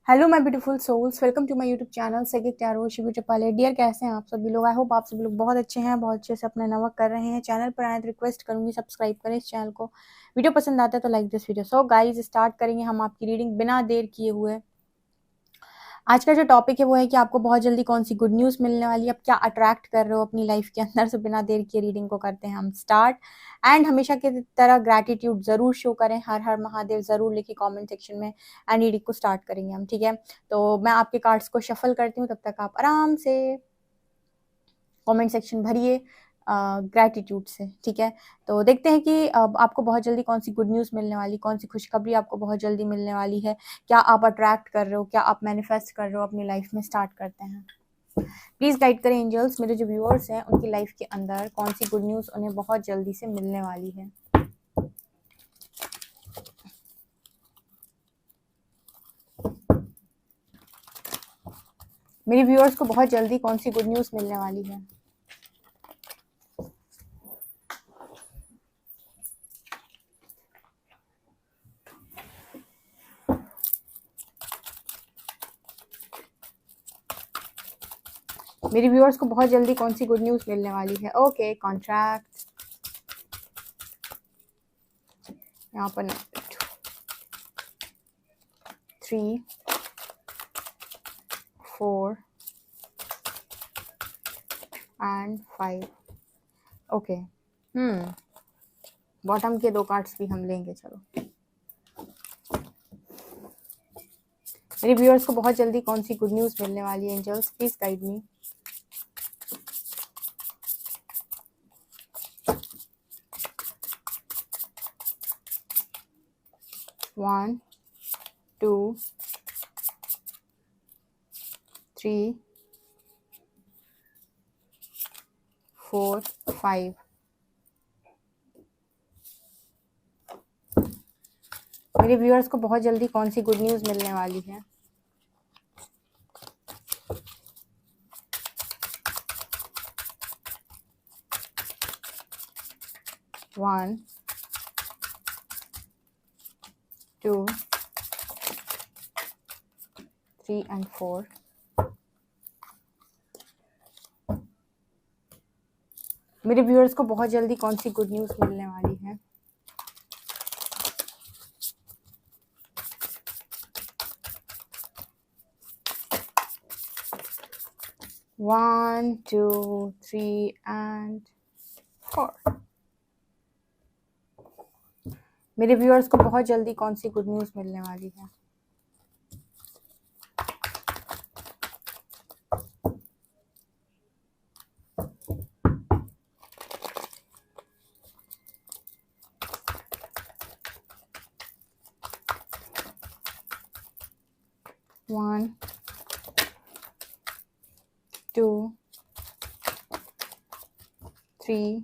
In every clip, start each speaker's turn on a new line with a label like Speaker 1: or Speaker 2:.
Speaker 1: Hello my beautiful souls, welcome to my YouTube channel सेगिक tarot Shiv Pale. Dear, कैसे हैं आप सभी लोग? आई होप आप सभी लोग बहुत अच्छे हैं, बहुत अच्छे से अपना नमक कर रहे हैं। चैनल पर आए तो रिक्वेस्ट करूंगी सब्सक्राइब करें इस चैनल को। वीडियो पसंद आता है तो like this video. So guys, start करेंगे हम आपकी रीडिंग बिना देर किए हुए। आज का जो टॉपिक है वो है कि आपको बहुत जल्दी कौन सी गुड न्यूज़ मिलने वाली है, आप क्या अट्रैक्ट कर रहे हो अपनी लाइफ के अंदर। से बिना देर किए रीडिंग को करते हैं हम स्टार्ट। एंड हमेशा की तरह ग्रैटिट्यूड जरूर शो करें, हर हर महादेव जरूर लिखिए कमेंट सेक्शन में। एंड रीडिंग को स्टार्ट करेंगे हम, ठीक है? तो मैं आपके कार्ड्स को शफल करती हूँ, तब तक आप आराम से कमेंट सेक्शन भरिए ग्रैटिट्यूड से, ठीक है? तो देखते हैं कि अब आपको बहुत जल्दी कौन सी गुड न्यूज़ मिलने वाली, कौन सी खुशखबरी आपको बहुत जल्दी मिलने वाली है। क्या आप अट्रैक्ट कर रहे हो, क्या आप मैनिफेस्ट कर रहे हो अपनी लाइफ में। स्टार्ट करते हैं। प्लीज गाइड करें एंजल्स, मेरे जो व्यूअर्स हैं उनकी लाइफ के अंदर कौन सी गुड न्यूज़ उन्हें बहुत जल्दी से मिलने वाली है। मेरे व्यूअर्स को बहुत जल्दी कौन सी गुड न्यूज़ मिलने वाली है। मेरे व्यूअर्स को बहुत जल्दी कौन सी गुड न्यूज़ मिलने वाली है। ओके, कॉन्ट्रैक्ट यहाँ पर 3 4 एंड 5। ओके, बॉटम के 2 कार्ड्स भी हम लेंगे। चलो, मेरे व्यूअर्स को बहुत जल्दी कौन सी गुड न्यूज़ मिलने वाली है angels, please guide me. One, two, 3, 4, 5। मेरे व्यूअर्स को बहुत जल्दी कौन सी गुड न्यूज़ मिलने वाली है। One, two, 3 and 4। मेरे व्यूअर्स को बहुत जल्दी कौन सी गुड न्यूज़ मिलने वाली है। One, two, 3 and 4। मेरे व्यूअर्स को बहुत जल्दी कौन सी गुड न्यूज़ मिलने वाली है। One, two, 3,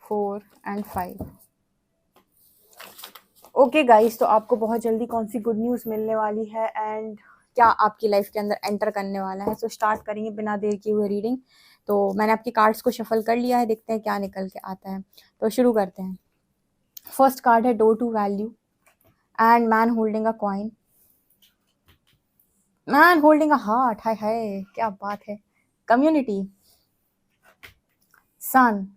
Speaker 1: 4 and 5। Okay guys, तो आपको बहुत जल्दी कौन सी गुड न्यूज़ मिलने वाली है एंड क्या आपकी लाइफ के अंदर एंटर करने वाला है। सो स्टार्ट करेंगे बिना देर किए हुए रीडिंग। तो मैंने आपके कार्ड्स को शफल कर लिया है, देखते हैं क्या निकल के आता है। तो शुरू करते हैं। फर्स्ट कार्ड है door to value and man holding a coin, man holding a heart. Hi hi, क्या बात है। कम्युनिटी, सन,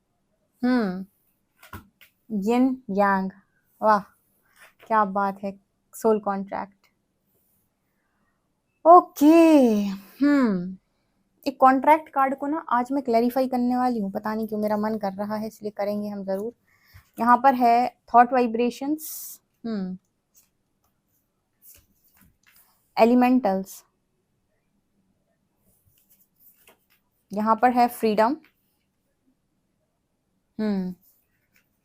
Speaker 1: यिन यांग, वाह क्या बात है। Soul contract. ओके, एक कॉन्ट्रैक्ट कार्ड को ना आज मैं क्लैरिफाई करने वाली हूँ, पता नहीं क्यों मेरा मन कर रहा है, इसलिए करेंगे हम जरूर। यहाँ पर है थॉट वाइब्रेशंस, एलिमेंटल्स, यहाँ पर है फ्रीडम,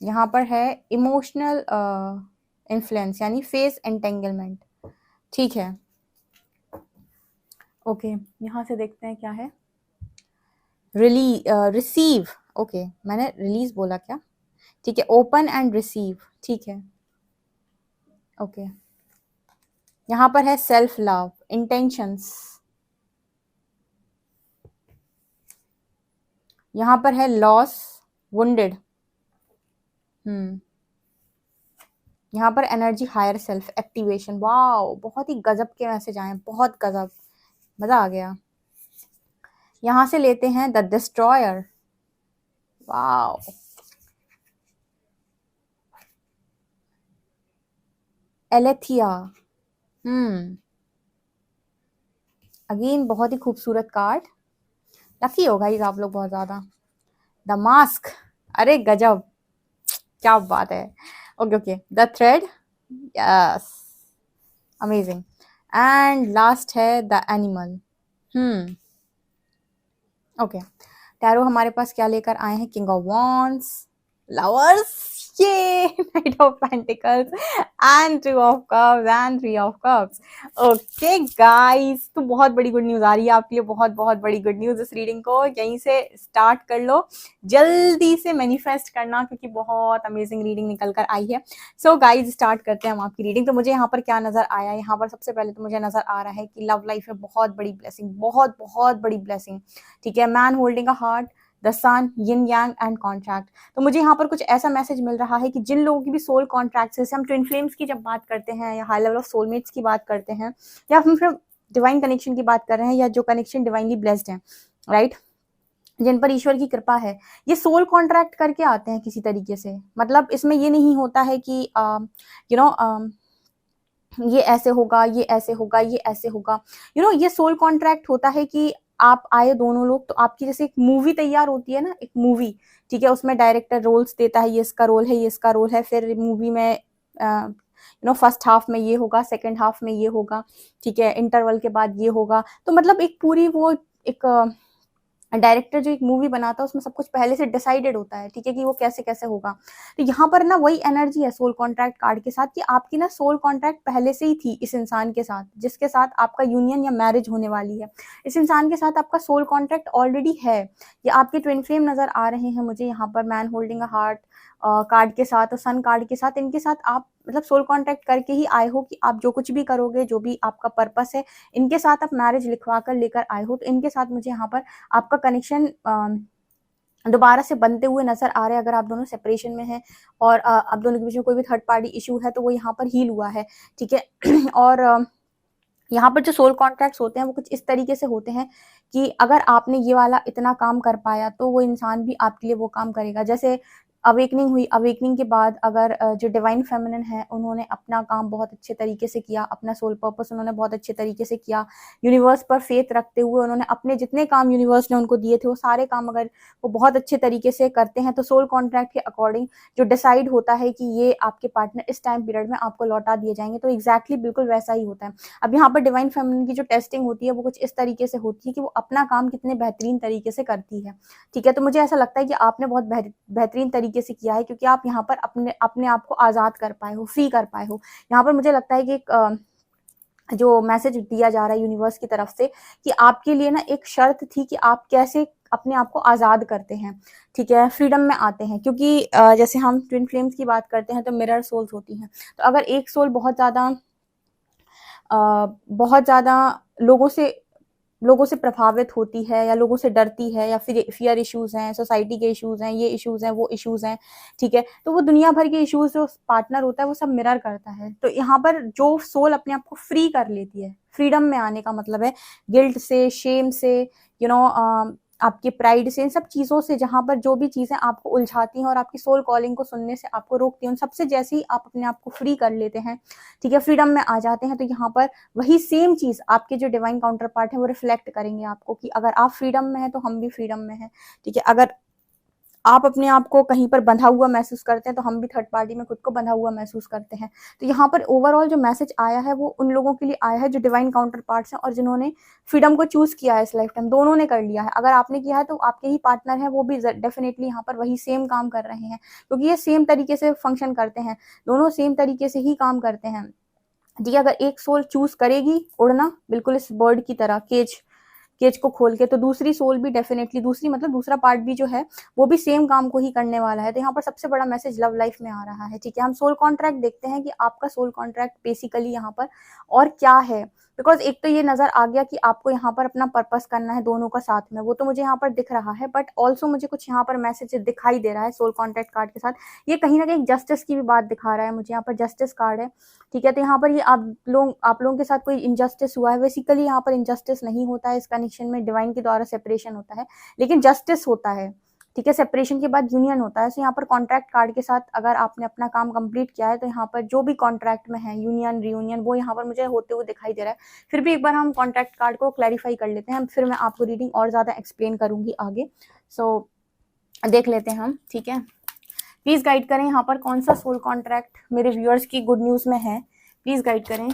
Speaker 1: यहाँ पर है इमोशनल इन्फ्लुएंस यानी फेस एंटेंगलमेंट, ठीक है। ओके, यहाँ से देखते हैं क्या है। रिसीव, ओके मैंने रिलीज बोला क्या, ठीक है। ओपन एंड रिसीव, ठीक है। ओके, यहाँ पर है सेल्फ लव, इंटेंशंस, यहाँ पर है लॉस, वुंडेड, यहाँ पर energy higher self activation, wow बहुत ही गजब के मैसेज आए, बहुत गजब, मजा आ गया। यहाँ से लेते हैं द डिस्ट्रॉयर, वाओ, एलेथिया, अगेन बहुत ही खूबसूरत कार्ड, लकी हो गाइस आप लोग बहुत ज्यादा। द मास्क, अरे गजब, क्या बात है। Okay okay, the thread, yes, amazing. And last है द एनिमल। ओके, टैरो हमारे पास क्या लेकर आए हैं, किंग ऑफ वॉन्ड्स, लवर्स, ये night of pentacles and two of cups and three of cups. Okay guys, तो बहुत बड़ी गुड न्यूज आ रही है आपके लिए, बहुत बहुत बड़ी गुड न्यूज। इस रीडिंग को यहीं से स्टार्ट कर लो, जल्दी से मैनिफेस्ट करना, क्योंकि बहुत अमेजिंग रीडिंग निकल कर आई है। सो गाइज स्टार्ट करते हैं हम आपकी रीडिंग। तो मुझे यहाँ पर क्या नजर आया, यहाँ पर सबसे पहले तो मुझे नजर आ रहा है कि लव लाइफ में बहुत बड़ी ब्लेसिंग, बहुत बहुत बड़ी ब्लेसिंग, ठीक है। Man holding a heart, the sun, yin yang and contract. तो मुझे यहाँ पर कुछ ऐसा मैसेज मिल रहा है कि जिन लोगों की भी सोल कॉन्ट्रैक्ट, जैसे हम ट्विन फ्लेम्स की जब बात करते हैं या हाई लेवल ऑफ सोलमेट्स की बात करते हैं, या हम फिर डिवाइन कनेक्शन की बात कर रहे हैं, या जो कनेक्शन डिवाइनली ब्लेस्ड है, राइट, जिन पर ईश्वर की कृपा है, ये सोल कॉन्ट्रैक्ट करके आते हैं किसी तरीके से। मतलब इसमें ये नहीं होता है कि यू नो ये ऐसे होगा, ये ऐसे होगा, ये ऐसे होगा, ये सोल कॉन्ट्रैक्ट होता है कि आप आए दोनों लोग, तो आपकी जैसे एक मूवी तैयार होती है ना, एक मूवी, ठीक है, उसमें डायरेक्टर रोल्स देता है, ये इसका रोल है, ये इसका रोल है, फिर मूवी में फर्स्ट हाफ में ये होगा, सेकंड हाफ में ये होगा, ठीक है, इंटरवल के बाद ये होगा। तो मतलब एक पूरी वो एक डायरेक्टर जो एक मूवी बनाता है उसमें सब कुछ पहले से डिसाइडेड होता है, ठीक है, कि वो कैसे कैसे होगा। तो यहाँ पर ना वही एनर्जी है सोल कॉन्ट्रैक्ट कार्ड के साथ, कि आपकी ना सोल कॉन्ट्रैक्ट पहले से ही थी इस इंसान के साथ, जिसके साथ आपका यूनियन या मैरिज होने वाली है। इस इंसान के साथ आपका सोल कॉन्ट्रैक्ट ऑलरेडी है। ये आपके ट्विन फ्लेम नजर आ रहे हैं मुझे यहाँ पर, man holding a heart card के साथ और सन कार्ड के साथ। इनके साथ आप मतलब सोल कॉन्ट्रैक्ट करके ही आए हो, कि आप जो कुछ भी करोगे, जो भी आपका पर्पस है, इनके साथ आप मैरिज लिखवा कर लेकर आए हो। तो इनके साथ मुझे यहाँ पर आपका कनेक्शन दोबारा से बनते हुए नजर आ रहे हैं। अगर आप दोनों सेपरेशन में हैं और आप दोनों के बीच में कोई भी थर्ड पार्टी इशू है, तो वो यहाँ पर हील हुआ है, ठीक है। और यहाँ पर जो सोल कॉन्ट्रैक्ट्स होते हैं वो कुछ इस तरीके से होते हैं कि अगर आपने ये वाला इतना काम कर पाया, तो वो इंसान भी आपके लिए वो काम करेगा। जैसे अवेकनिंग हुई, अवेकनिंग के बाद अगर जो डिवाइन फेमिनिन है, उन्होंने अपना काम बहुत अच्छे तरीके से किया, अपना सोल पर्पस उन्होंने बहुत अच्छे तरीके से किया, यूनिवर्स पर फेथ रखते हुए उन्होंने अपने जितने काम यूनिवर्स ने उनको दिए थे, वो सारे काम अगर वो बहुत अच्छे तरीके से करते हैं, तो सोल कॉन्ट्रैक्ट के अकॉर्डिंग जो डिसाइड होता है कि ये आपके पार्टनर इस टाइम पीरियड में आपको लौटा दिए जाएंगे, तो एग्जैक्टली बिल्कुल वैसा ही होता है। अब यहाँ पर डिवाइन फेमिनिन की जो टेस्टिंग होती है वो कुछ इस तरीके से होती है कि वो अपना काम कितने बेहतरीन तरीके से करती है, ठीक है। तो मुझे ऐसा लगता है कि आपने बहुत बेहतरीन तरीके से किया है, क्योंकि आप यहाँ पर अपने अपने आप को आजाद कर पाए हो, फ्री कर पाए हो। यहाँ पर मुझे लगता है कि एक जो मैसेज दिया जा रहा है यूनिवर्स की तरफ से, कि आपके लिए ना एक शर्त थी कि आप कैसे अपने आप को आजाद करते हैं, ठीक है, फ्रीडम में आते हैं। क्योंकि जैसे हम ट्विन फ्लेम्स की बात करते हैं तो मिरर सोल्स होती हैं। तो अगर एक सोल बहुत ज्यादा लोगों से प्रभावित होती है, या लोगों से डरती है, या फिर फियर इश्यूज हैं, सोसाइटी के इश्यूज हैं, ये इश्यूज हैं, वो इश्यूज हैं, ठीक है, तो वो दुनिया भर के इश्यूज जो पार्टनर होता है वो सब मिरर करता है। तो यहाँ पर जो सोल अपने आप को फ्री कर लेती है, फ्रीडम में आने का मतलब है गिल्ट से, शेम से, यू नो आपकी प्राइड से, इन सब चीजों से, जहां पर जो भी चीजें आपको उलझाती हैं और आपकी सोल कॉलिंग को सुनने से आपको रोकती हैं, उन सबसे जैसे ही आप अपने आप को फ्री कर लेते हैं, ठीक है, फ्रीडम में आ जाते हैं, तो यहाँ पर वही सेम चीज आपके जो डिवाइन काउंटर पार्ट है वो रिफ्लेक्ट करेंगे आपको, कि अगर आप फ्रीडम में है तो हम भी फ्रीडम में है, ठीक है। अगर आप अपने आप को कहीं पर बंधा हुआ महसूस करते हैं, तो हम भी थर्ड पार्टी में खुद को बंधा हुआ महसूस करते हैं। तो यहाँ पर ओवरऑल जो मैसेज आया है वो उन लोगों के लिए आया है जो डिवाइन काउंटर पार्ट्स हैं और जिन्होंने फ्रीडम को चूज किया है इस लाइफ टाइम। दोनों ने कर लिया है। अगर आपने किया है तो आपके ही पार्टनर है, वो भी डेफिनेटली यहाँ पर वही सेम काम कर रहे हैं, क्योंकि ये सेम तरीके से फंक्शन करते हैं, दोनों सेम तरीके से ही काम करते हैं। ठीक है, अगर एक सोल चूज करेगी उड़ना बिल्कुल इस बर्ड की तरह केज को खोल के, तो दूसरी सोल भी डेफिनेटली, दूसरी मतलब दूसरा पार्ट भी जो है वो भी सेम काम को ही करने वाला है। तो यहाँ पर सबसे बड़ा मैसेज लव लाइफ में आ रहा है, ठीक है। हम सोल कॉन्ट्रैक्ट देखते हैं कि आपका सोल कॉन्ट्रैक्ट बेसिकली यहाँ पर और क्या है, बिकॉज एक तो ये नज़र आ गया कि आपको यहाँ पर अपना पर्पस करना है दोनों का साथ में, वो तो मुझे यहाँ पर दिख रहा है, बट ऑल्सो मुझे कुछ यहाँ पर मैसेज दिखाई दे रहा है सोल कॉन्ट्रैक्ट कार्ड के साथ। ये कहीं ना कहीं जस्टिस की भी बात दिखा रहा है मुझे, यहाँ पर जस्टिस कार्ड है, ठीक है। तो यहाँ पर ये आप लोगों के साथ कोई इनजस्टिस हुआ है, बेसिकली यहाँ पर इनजस्टिस नहीं होता है इस कनेक्शन में, डिवाइन के द्वारा सेपरेशन होता है, लेकिन जस्टिस होता है, ठीक है। सेपरेशन के बाद यूनियन होता है। सो यहाँ पर कॉन्ट्रैक्ट कार्ड के साथ अगर आपने अपना काम कंप्लीट किया है तो यहाँ पर जो भी कॉन्ट्रैक्ट में है, यूनियन रियूनियन, वो यहाँ पर मुझे होते हुए दिखाई दे रहा है। फिर भी एक बार हम कॉन्ट्रैक्ट कार्ड को क्लैरिफाई कर लेते हैं, फिर मैं आपको रीडिंग और ज़्यादा एक्सप्लेन करूंगी आगे। सो देख लेते हैं हम, ठीक है। प्लीज़ गाइड करें यहाँ पर कौन सा सोल कॉन्ट्रैक्ट मेरे व्यूअर्स की गुड न्यूज़ में है, प्लीज़ गाइड करें।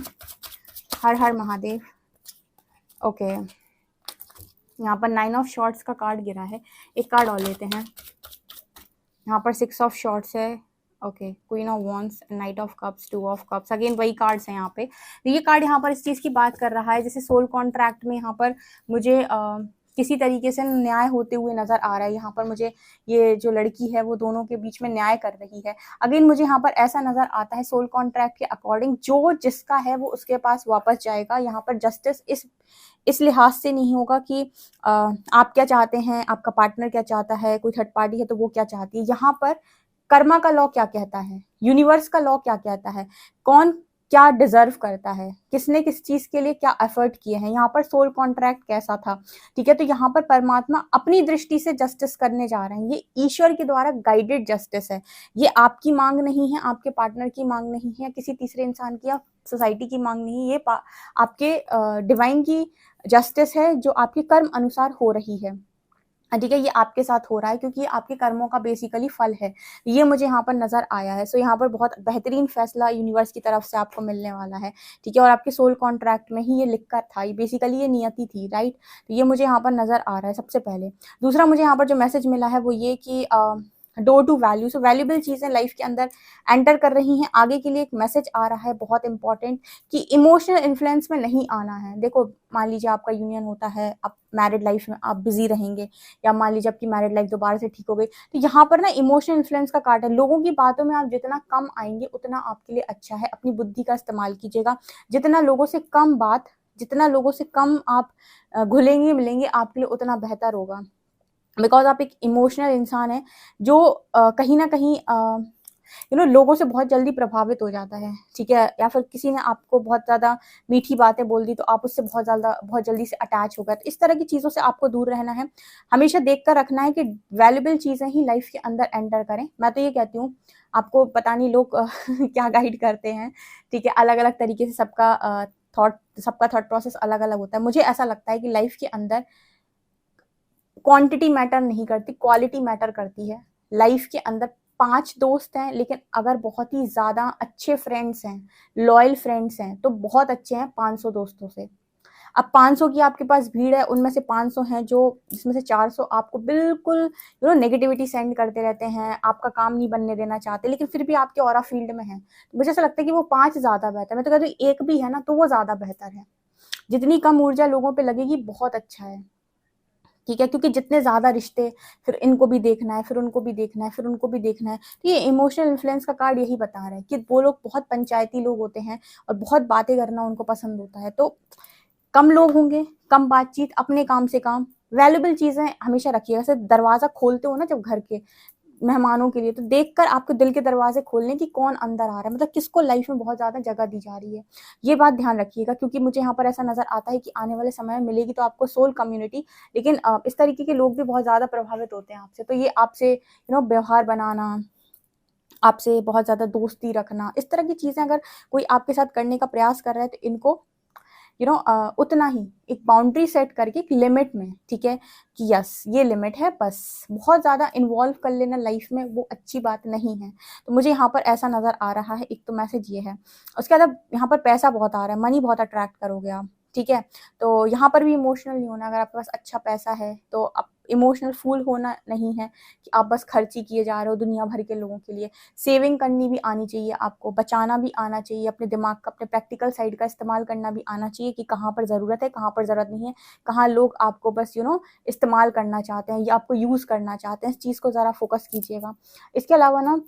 Speaker 1: हर हर महादेव। ओके, यहाँ पर 9 ऑफ शॉर्ट्स का कार्ड गिरा है, एक कार्ड और लेते हैं। यहाँ पर 6 ऑफ शॉर्ट्स है, okay, queen of wands, night of cups, 2 of cups, again वही कार्ड्स हैं यहाँ पे। ये कार्ड यहाँ पर इस चीज़ की बात कर रहा है जैसे सोल कॉन्ट्रैक्ट में यहाँ पर मुझे किसी तरीके से न्याय होते हुए नज़र आ रहा है। यहाँ पर मुझे ये जो लड़की है वो दोनों के बीच में न्याय कर रही है। अगेन मुझे यहाँ पर ऐसा नज़र आता है सोल कॉन्ट्रैक्ट के अकॉर्डिंग जो जिसका है वो उसके पास वापस जाएगा। यहाँ पर जस्टिस इस लिहाज से नहीं होगा कि आप क्या चाहते हैं, आपका पार्टनर क्या चाहता है, कोई थर्ड पार्टी है तो वो क्या चाहती है। यहाँ पर कर्मा का लॉ क्या कहता है, यूनिवर्स का लॉ क्या कहता है, कौन क्या डिजर्व करता है, किसने किस चीज के लिए क्या एफर्ट किए हैं, यहाँ पर सोल कॉन्ट्रैक्ट कैसा था, ठीक है। तो यहाँ पर परमात्मा अपनी दृष्टि से जस्टिस करने जा रहे हैं। ये ईश्वर के द्वारा गाइडेड जस्टिस है, ये आपकी मांग नहीं है, आपके पार्टनर की मांग नहीं है, किसी तीसरे इंसान की या सोसाइटी की मांग नहीं है, ये आपके डिवाइन की जस्टिस है जो आपके कर्म अनुसार हो रही है, ठीक है। ये आपके साथ हो रहा है क्योंकि ये आपके कर्मों का बेसिकली फल है, ये मुझे यहाँ पर नजर आया है। सो यहाँ पर बहुत बेहतरीन फैसला यूनिवर्स की तरफ से आपको मिलने वाला है, ठीक है। और आपके सोल कॉन्ट्रैक्ट में ही ये लिखा था, ये बेसिकली ये नियति थी, राइट। तो ये मुझे यहाँ पर नजर आ रहा है सबसे पहले। दूसरा मुझे यहाँ पर जो मैसेज मिला है वो ये कि door to value, so valuable चीज़ें लाइफ के अंदर एंटर कर रही हैं। आगे के लिए एक मैसेज आ रहा है बहुत इंपॉर्टेंट कि इमोशनल इन्फ्लुएंस में नहीं आना है। देखो, मान लीजिए आपका यूनियन होता है, आप मैरिड लाइफ में आप बिजी रहेंगे, या मान लीजिए आपकी मैरिड लाइफ दोबारा से ठीक हो गई, तो यहाँ पर ना इमोशनल इन्फ्लुएंस का कार्ड है। लोगों की बातों में आप जितना कम आएंगे उतना आपके लिए अच्छा है। अपनी बुद्धि का इस्तेमाल कीजिएगा, जितना लोगों से कम बात, जितना लोगों से कम आप घुलेंगे मिलेंगे आपके लिए उतना बेहतर होगा। बिकॉज आप एक इमोशनल इंसान है जो कहीं ना कहीं लोगों से बहुत जल्दी प्रभावित हो जाता है, ठीक है। या फिर किसी ने आपको बहुत ज़्यादा मीठी बातें बोल दी तो आप उससे बहुत जल्दी से अटैच हो गए। तो इस तरह की चीज़ों से आपको दूर रहना है, हमेशा देख कर रखना है कि वैल्यूबल चीज़ें ही लाइफ के अंदर एंटर करें। मैं तो ये कहती हूँ, आपको पता नहीं लोग क्या गाइड करते हैं, ठीक है। अलग अलग तरीके से सबका थॉट प्रोसेस अलग अलग होता है। मुझे ऐसा लगता है कि लाइफ के अंदर क्वांटिटी मैटर नहीं करती, क्वालिटी मैटर करती है। लाइफ के अंदर 5 दोस्त हैं, लेकिन अगर बहुत ही ज़्यादा अच्छे फ्रेंड्स हैं, लॉयल फ्रेंड्स हैं, तो बहुत अच्छे हैं 500 दोस्तों से। अब 500 की आपके पास भीड़ है, उनमें से 500 हैं जो, जिसमें से 400 आपको बिल्कुल नेगेटिविटी सेंड करते रहते हैं, आपका काम नहीं बनने देना चाहते, लेकिन फिर भी आपके ऑरा फील्ड में है। तो मुझे ऐसा लगता है कि वो 5 ज़्यादा बेहतर है। मैं तो कहती हूँ एक भी है ना तो वो ज़्यादा बेहतर है। जितनी कम ऊर्जा लोगों पे लगेगी बहुत अच्छा है, ठीक है। क्योंकि जितने ज़्यादा रिश्ते, फिर इनको भी देखना है, फिर उनको भी देखना है, फिर उनको भी देखना है। तो ये इमोशनल इन्फ्लुएंस का कार्ड यही बता रहा है कि वो लोग बहुत पंचायती लोग होते हैं और बहुत बातें करना उनको पसंद होता है। तो कम लोग होंगे, कम बातचीत, अपने काम से काम, वैल्यूबल चीज़ें हमेशा रखिएगा। जैसे दरवाज़ा खोलते हो ना जब घर के मेहमानों के लिए, तो देखकर आपके दिल के दरवाजे खोलने की कौन अंदर आ रहा है, मतलब किसको लाइफ में बहुत ज़्यादा जगह दी जा रही है। ये बात ध्यान रखिएगा, क्योंकि मुझे यहाँ पर ऐसा नज़र आता है कि आने वाले समय में मिलेगी तो आपको सोल कम्युनिटी, लेकिन इस तरीके के लोग भी बहुत ज़्यादा प्रभावित होते हैं आपसे। तो ये आपसे व्यवहार बनाना, आपसे बहुत ज़्यादा दोस्ती रखना, इस तरह की चीज़ें अगर कोई आपके साथ करने का प्रयास कर रहा है तो इनको उतना ही एक बाउंड्री सेट करके एक लिमिट में, ठीक है, कि यस ये लिमिट है, बस बहुत ज़्यादा इन्वॉल्व कर लेना लाइफ में वो अच्छी बात नहीं है। तो मुझे यहाँ पर ऐसा नज़र आ रहा है। एक तो मैसेज ये है, उसके बाद यहाँ पर पैसा बहुत आ रहा है, मनी बहुत अट्रैक्ट करोगे आप, ठीक है। तो यहाँ पर भी इमोशनल नहीं होना। अगर आपके पास अच्छा पैसा है तो आप इमोशनल फूल होना नहीं है कि आप बस खर्ची किए जा रहे हो दुनिया भर के लोगों के लिए। सेविंग करनी भी आनी चाहिए आपको, बचाना भी आना चाहिए, अपने दिमाग का, अपने प्रैक्टिकल साइड का इस्तेमाल करना भी आना चाहिए कि कहाँ पर ज़रूरत है, कहाँ पर ज़रूरत नहीं है, कहाँ लोग आपको बस इस्तेमाल करना चाहते हैं या आपको यूज़ करना चाहते हैं। इस चीज़ को ज़रा फोकस कीजिएगा। इसके अलावा ना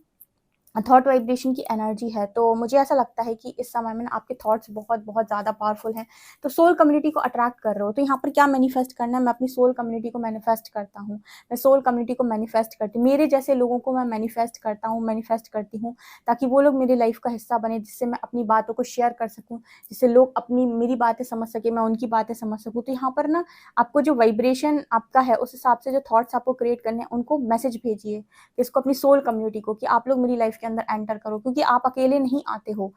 Speaker 1: थॉट वाइब्रेशन की एनर्जी है। तो मुझे ऐसा लगता है कि इस समय में ना आपके थॉट्स बहुत बहुत ज़्यादा पावरफुल हैं। तो सोल कम्युनिटी को अट्रैक्ट कर रहे हो, तो यहाँ पर क्या मैनिफेस्ट करना है, मैं अपनी सोल कम्युनिटी को मैनिफेस्ट करता हूँ, मैं सोल कम्युनिटी को मैनिफेस्ट करती हूँ, मेरे जैसे लोगों को मैं मैनिफेस्ट करता हूँ, मैनिफेस्ट करती हूँ, ताकि वो लोग मेरी लाइफ का हिस्सा बने, जिससे मैं अपनी बातों को शेयर कर सकूँ, जिससे लोग अपनी मेरी बातें समझ सके, मैं उनकी बातें समझ सकूँ। तो यहाँ पर ना आपको जो वाइब्रेशन आपका है उस हिसाब से जो थॉट्स आपको क्रिएट करने हैं उनको मैसेज भेजिए, इसको अपनी सोल कम्युनिटी को, कि आप लोग मेरी लाइफ के अंदर एंटर करो, क्योंकि आप अकेले नहीं आते हो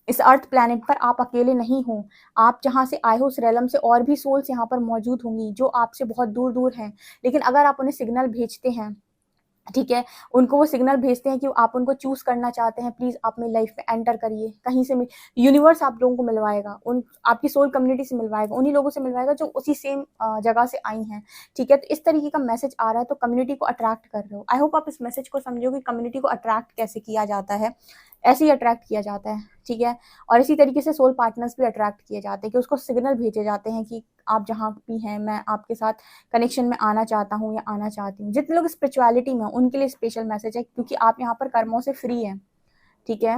Speaker 1: इस अर्थ प्लैनेट पर, आप अकेले नहीं हो। आप जहाँ से आए हो उस रेलम से और भी सोल्स यहाँ पर मौजूद होंगी जो आपसे बहुत दूर दूर हैं, लेकिन अगर आप उन्हें सिग्नल भेजते हैं, ठीक है, उनको वो सिग्नल भेजते हैं कि आप उनको चूज करना चाहते हैं, प्लीज आप मेरी लाइफ में एंटर करिए, कहीं से यूनिवर्स आप लोगों को मिलवाएगा, उन आपकी सोल कम्युनिटी से मिलवाएगा, उन्हीं लोगों से मिलवाएगा जो उसी सेम जगह से आई हैं। ठीक है, तो इस तरीके का मैसेज आ रहा है, तो कम्युनिटी को अट्रैक्ट कर रहे हो। आई होप आप इस मैसेज को समझो कि कम्युनिटी को अट्रैक्ट कैसे किया जाता है, ऐसे ही अट्रैक्ट किया जाता है। ठीक है, और इसी तरीके से सोल पार्टनर्स भी अट्रैक्ट किए जाते हैं कि उसको सिग्नल भेजे जाते हैं कि आप जहाँ भी हैं मैं आपके साथ कनेक्शन में आना चाहता हूँ या आना चाहती हूँ। जितने लोग स्पिरिचुअलिटी में उनके लिए स्पेशल मैसेज है, क्योंकि आप यहाँ पर कर्मों से फ्री हैं। ठीक है,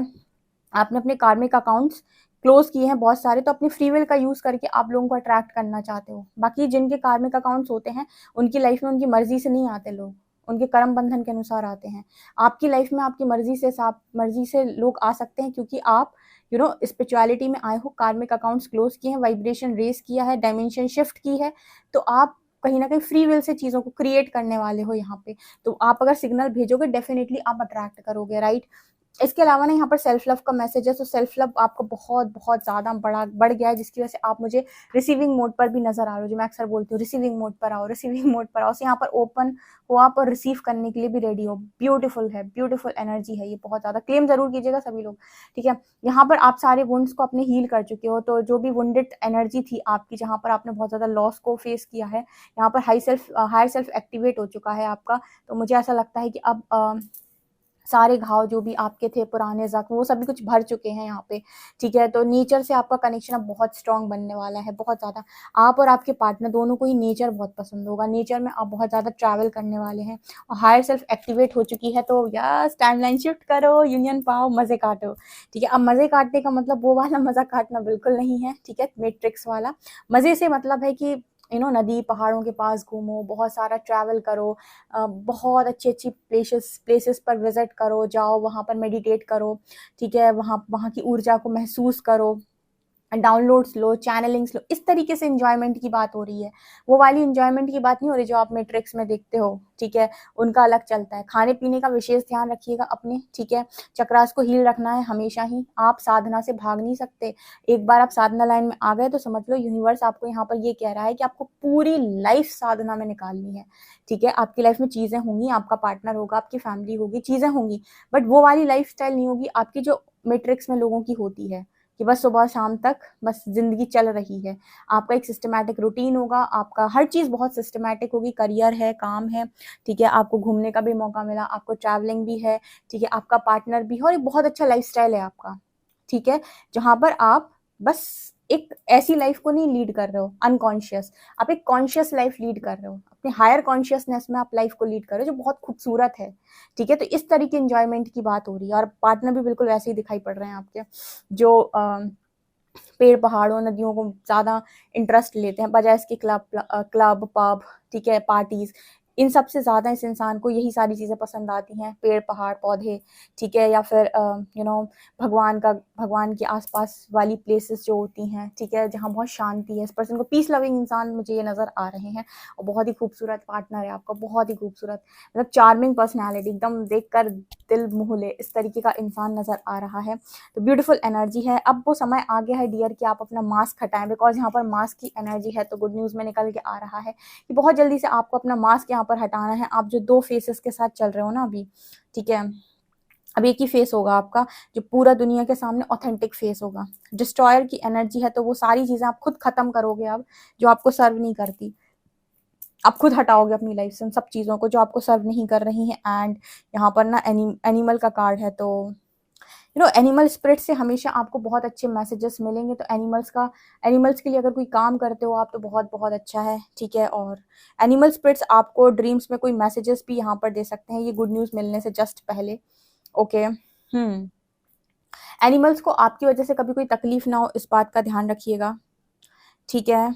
Speaker 1: आपने अपने कार्मिक अकाउंट्स क्लोज किए हैं बहुत सारे, तो अपनी फ्री विल का यूज करके आप लोगों को अट्रैक्ट करना चाहते हो। बाकी जिनके कार्मिक अकाउंट्स होते हैं उनकी लाइफ में उनकी मर्जी से नहीं आते लोग, उनके कर्म बंधन के अनुसार आते हैं। आपकी लाइफ में आपकी मर्जी से लोग आ सकते हैं, क्योंकि आप स्पिरिचुअलिटी में आए हो, कार्मिक अकाउंट्स क्लोज किए हैं, वाइब्रेशन रेस किया है, डायमेंशन शिफ्ट की है, तो आप कहीं ना कहीं फ्री विल से चीज़ों को क्रिएट करने वाले हो यहाँ पे। तो आप अगर सिग्नल भेजोगे डेफिनेटली आप अट्रैक्ट करोगे, राइट। इसके अलावा ना यहाँ पर सेल्फ लव का मैसेज है, तो सेल्फ लव आपका बहुत बहुत ज़्यादा बढ़ गया है, जिसकी वजह से आप मुझे रिसीविंग मोड पर भी नजर आ रहे हो, जो मैं अक्सर बोलती हूँ रिसीविंग मोड पर आओ, रिसीविंग मोड पर आओ। तो यहाँ पर ओपन हो आप और रिसीव करने के लिए भी रेडी हो। ब्यूटीफुल है, ब्यूटीफुल एनर्जी है ये, बहुत ज़्यादा क्लेम जरूर कीजिएगा सभी लोग। ठीक है, यहाँ पर आप सारे वुंड्स को अपने हील कर चुके हो, तो जो भी वुंडेड एनर्जी थी आपकी, जहाँ पर आपने बहुत ज़्यादा लॉस को फेस किया है, यहाँ पर हायर सेल्फ एक्टिवेट हो चुका है आपका। तो मुझे ऐसा लगता है कि अब सारे घाव जो भी आपके थे, पुराने जख्म, वो सभी कुछ भर चुके हैं यहाँ पे। ठीक है, तो नेचर से आपका कनेक्शन अब बहुत स्ट्रांग बनने वाला है, बहुत ज़्यादा। आप और आपके पार्टनर दोनों को ही नेचर बहुत पसंद होगा, नेचर में आप बहुत ज़्यादा ट्रैवल करने वाले हैं, और हायर सेल्फ एक्टिवेट हो चुकी है। तो यस, टाइमलाइन शिफ्ट करो, यूनियन पाओ, मज़े काटो। ठीक है, अब मज़े काटने का मतलब वो वाला मज़ा काटना बिल्कुल नहीं है, ठीक है, मैट्रिक्स वाला मज़े से मतलब है कि नदी पहाड़ों के पास घूमो, बहुत सारा ट्रैवल करो, बहुत अच्छी अच्छी प्लेसेस पर विजिट करो, जाओ वहाँ पर मेडिटेट करो। ठीक है, वहाँ वहाँ की ऊर्जा को महसूस करो, डाउनलोड्स लो, चैनलिंग्स लो, इस तरीके से इंजॉयमेंट की बात हो रही है। वो वाली इंजॉयमेंट की बात नहीं हो रही जो आप मैट्रिक्स में देखते हो। ठीक है, उनका अलग चलता है। खाने पीने का विशेष ध्यान रखिएगा अपने। ठीक है, चक्रास को हील रखना है हमेशा ही। आप साधना से भाग नहीं सकते। एक बार आप साधना लाइन में आ गए तो समझ लो यूनिवर्स आपको यहाँ पर ये कह रहा है कि आपको पूरी लाइफ साधना में निकालनी है। ठीक है, आपकी लाइफ में चीजें होंगी, आपका पार्टनर होगा, आपकी फैमिली होगी, चीजें होंगी, बट वो वाली लाइफ स्टाइल नहीं होगी आपकी जो मैट्रिक्स में लोगों की होती है, कि बस सुबह शाम तक बस जिंदगी चल रही है। आपका एक सिस्टमैटिक रूटीन होगा, आपका हर चीज़ बहुत सिस्टमैटिक होगी, करियर है, काम है। ठीक है, आपको घूमने का भी मौका मिला, आपको ट्रैवलिंग भी है। ठीक है, आपका पार्टनर भी है, और एक बहुत अच्छा लाइफस्टाइल है आपका। ठीक है, जहाँ पर आप बस एक ऐसी लाइफ को नहीं लीड कर रहे हो अनकॉन्शियस, आप एक कॉन्शियस लाइफ लीड कर रहे हो, अपने हायर कॉन्शियसनेस में आप लाइफ को लीड कर रहे हो, जो बहुत खूबसूरत है। ठीक है, तो इस तरीके एंजॉयमेंट की बात हो रही है, और पार्टनर भी बिल्कुल वैसे ही दिखाई पड़ रहे हैं आपके, जो पेड़ पहाड़ों नदियों को ज़्यादा इंटरेस्ट लेते हैं, बजाय इसके क्लब पब, ठीक है, पार्टीज, इन सब से ज़्यादा इस इंसान को यही सारी चीज़ें पसंद आती हैं, पेड़ पहाड़ पौधे। ठीक है, या फिर भगवान के आसपास वाली प्लेसेस जो होती हैं। ठीक है, जहाँ बहुत शांति है। इस पर्सन को पीस लविंग इंसान मुझे ये नज़र आ रहे हैं, और बहुत ही खूबसूरत पार्टनर है आपका, बहुत ही खूबसूरत, मतलब चार्मिंग पर्सनैलिटी, एकदम देख कर दिल मोह ले, इस तरीके का इंसान नज़र आ रहा है। तो ब्यूटीफुल एनर्जी है। अब वो समय आ गया है डियर कि आप अपना मास्क हटाएं, बिकॉज यहाँ पर मास्क की एनर्जी है। तो गुड न्यूज़ में निकल के आ रहा है कि बहुत जल्दी से आपको अपना मास्क यहाँ पर हटाना है। आप जो 2 फेसेस के साथ चल रहे हो ना अभी, ठीक है, अब एक ही फेस होगा आपका, जो पूरा दुनिया के सामने ऑथेंटिक फेस होगा। डिस्ट्रॉयर की एनर्जी है, तो वो सारी चीज़ें आप खुद खत्म करोगे अब, जो आपको सर्व नहीं करती। आप खुद हटाओगे अपनी लाइफ से उन सब चीज़ों को जो आपको सर्व नहीं कर रही हैं। एंड यहाँ पर ना एनिमल का कार्ड है, तो एनिमल स्पिरिट से हमेशा आपको बहुत अच्छे मैसेजेस मिलेंगे। तो एनिमल्स के लिए अगर कोई काम करते हो आप, तो बहुत बहुत अच्छा है। ठीक है, और एनिमल स्पिरिट्स आपको ड्रीम्स में कोई मैसेजेस भी यहाँ पर दे सकते हैं, ये गुड न्यूज़ मिलने से जस्ट पहले। ओके। एनिमल्स को आपकी वजह से कभी कोई तकलीफ ना हो, इस बात का ध्यान रखिएगा, ठीक है।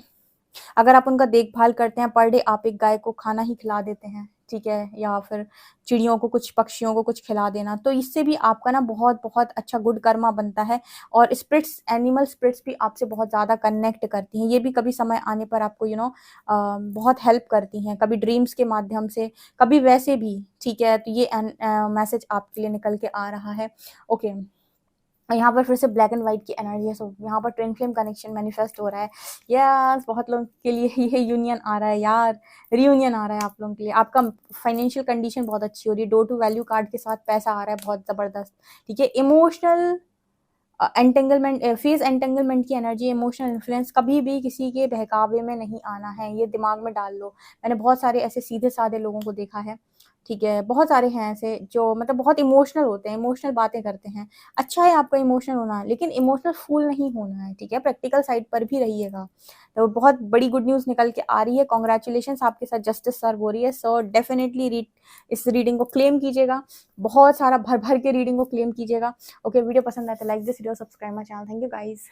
Speaker 1: अगर आप उनका देखभाल करते हैं, पर डे आप एक गाय को खाना ही खिला देते हैं, ठीक है, या फिर चिड़ियों को कुछ, पक्षियों को कुछ खिला देना, तो इससे भी आपका ना बहुत बहुत अच्छा गुड कर्मा बनता है। और स्पिरिट्स, एनिमल स्पिरिट्स भी आपसे बहुत ज़्यादा कनेक्ट करती हैं। ये भी कभी समय आने पर आपको बहुत हेल्प करती हैं, कभी ड्रीम्स के माध्यम से, कभी वैसे भी, ठीक है। तो ये मैसेज आपके लिए निकल के आ रहा है। ओके, यहाँ पर फिर से ब्लैक एंड व्हाइट की एनर्जी है, सो यहाँ पर ट्विन फ्लेम कनेक्शन मैनिफेस्ट हो रहा है। यस, बहुत लोगों के लिए ये यूनियन आ रहा है यार, रियूनियन आ रहा है आप लोगों के लिए। आपका फाइनेंशियल कंडीशन बहुत अच्छी हो रही है, डोर टू वैल्यू कार्ड के साथ पैसा आ रहा है बहुत ज़बरदस्त, ठीक है। इमोशनल एंटेंगलमेंट, फेस एंटेंगलमेंट की एनर्जी, इमोशनल इन्फ्लुएंस, कभी भी किसी के बहकावे में नहीं आना है, ये दिमाग में डाल लो। मैंने बहुत सारे ऐसे सीधे साधे लोगों को देखा है, ठीक है, बहुत सारे हैं ऐसे जो मतलब बहुत इमोशनल होते हैं, इमोशनल बातें करते हैं। अच्छा है आपका इमोशनल होना, लेकिन इमोशनल फूल नहीं होना है, ठीक है। प्रैक्टिकल साइड पर भी रहिएगा। तो बहुत बड़ी गुड न्यूज़ निकल के आ रही है, कॉन्ग्रेचुलेशंस, आपके साथ जस्टिस सर्व हो रही है। सो डेफिनेटली रीड, इस रीडिंग को क्लेम कीजिएगा, बहुत सारा भर भर के रीडिंग को क्लेम कीजिएगा। ओके, वीडियो पसंद आए तो like this video, subscribe my channel. Thank you guys.